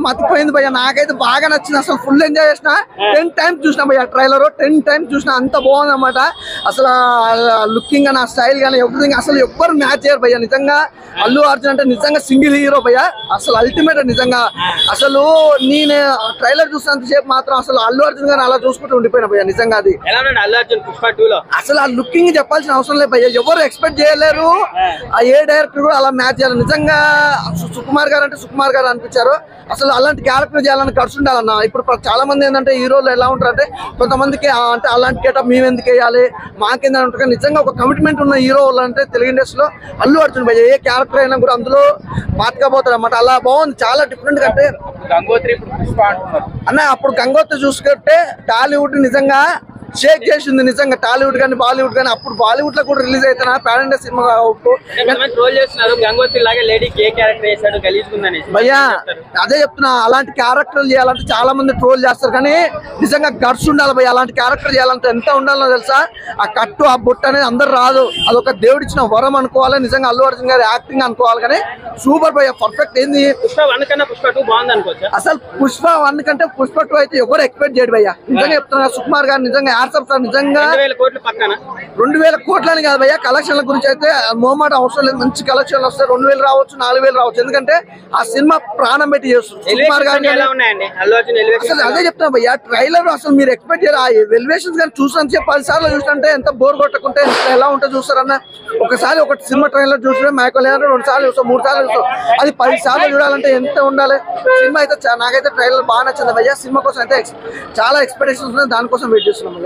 మతిపోయింది భయ్య, నాకైతే బాగా నచ్చింది. అసలు ఫుల్ ఎంజాయ్ చేసిన, 10 times చూసిన భయ్య ట్రైలర్, 10 times చూసిన. అంత బాగుంది అన్నమాట. అసలు లుకింగ్ గానీ, స్టైల్ గానీ, ఎవ్రీథింగ్ అసలు ఎవ్వరు మ్యాచ్ చేయరు భయ్య. నిజంగా అల్లు అర్జున్ అంటే నిజంగా సింగిల్ హీరో భయ్య, అసలు అల్టిమేట్ నిజంగా. అసలు నేను ట్రైలర్ చూసినంత సేపు మాత్రం అసలు అల్లు అర్జున్ గారిని అలా చూసుకుంటూ ఉండిపోయిన భయ్య. నిజంగా అది అసలు ఆ లుకింగ్ చెప్పాల్సిన అవసరం లేదు భయ్య, ఎవరు ఎక్స్పెక్ట్ చేయలేరు. ఆ ఏ డైరెక్టర్ కూడా అలా మ్యాచ్ చేయాలి. నిజంగా సుకుమార్ గారు అంటే సుకుమార్ గారు అనిపించారు. అసలు అలాంటి క్యారెక్టర్ చేయాలని ఖర్చు ఉండాలన్న. ఇప్పుడు చాలా మంది ఏంటంటే హీరోలు ఎలా ఉంటారంటే, కొంతమందికి అంటే అలాంటి గెటప్ మేము ఎందుకు వేయాలి, మాకేందని ఉంటారు. నిజంగా ఒక కమిట్మెంట్ ఉన్న హీరో అంటే తెలుగు ఇండస్ట్రీలో అల్లు అర్జున్ భయ్య. ఏ క్యారెక్టర్ అయినా కూడా అందులో పాతకపోతాడు అన్నమాట. అలా బాగుంది, చాలా డిఫరెంట్ గా. అంటే అన్న అప్పుడు గంగోత్రి చూసుకుంటే టాలీవుడ్ నిజంగా షేక్ చేసింది. నిజంగా టాలీవుడ్ కానీ బాలీవుడ్ కానీ. అప్పుడు బాలీవుడ్ లో కూడా రిలీజ్ అవుతున్నా పాన్ ఇండియా సినిమా భయ్యా. అదే చెప్తున్నా, అలాంటి క్యారెక్టర్లు చేయాలంటే చాలా మంది ట్రోల్ చేస్తారు, కానీ నిజంగా గట్స్ ఉండాలి భయ్య. అలాంటి క్యారెక్టర్ చేయాలంటే ఎంత ఉండాలో తెలుసా? ఆ కట్టు, ఆ బొట్టు అనేది అందరు రాదు, అదొక దేవుడిచ్చిన వరం అనుకోవాలి. నిజంగా అల్లు అర్జున్ గారి యాక్టింగ్ అనుకోవాలి. కానీ సూపర్ భయ్య, పర్ఫెక్ట్. ఏంది అసలు పుష్ప 1 కంటే పుష్ప 2 అయితే ఎవరు ఎక్స్పెక్ట్ చేయడు భయ్య. నిజంగా చెప్తున్నా, సుకుమార్ గారు నిజంగా యాడ్సప్ సార్. నిజంగా 2000 కోట్లని కాదు భయ్య, కలెక్షన్ల గురించి అయితే మోమాట అవసరం లేదు. మంచి కలెక్షన్లు వస్తాయి, 2000 రావచ్చు, 4000 రావచ్చు. ఎందుకంటే ఆ సినిమా ప్రాణం పెట్టి చేస్తుంది సుకుమార్ గారు. అసలు అదే చెప్తున్నా భయ్య, ట్రైలర్ అసలు మీరు ఎక్స్పెక్ట్ చేయరు. ఆ ఎలివేషన్స్ కానీ చూసినంత 10 సార్లు చూస్తుంటే ఎంత బోర్ కొట్టకుంటే ఎలా ఉంటే చూస్తారన్న. ఒకసారి ఒక సినిమా ట్రైలర్ చూస్తే మైకల్ 2 సార్లు చూస్తాం, 3 సార్లు చూస్తాం. అది 10 సార్లు చూడాలంటే ఎంత ఉండాలి. సినిమా అయితే నాకైతే ట్రైలర్ బాగా నచ్చింది భయ్య. సినిమా కోసం అయితే చాలా ఎక్స్పెక్టేషన్స్ ఉన్నాయి, దానికోసం వెయిట్ చేస్తున్నాం.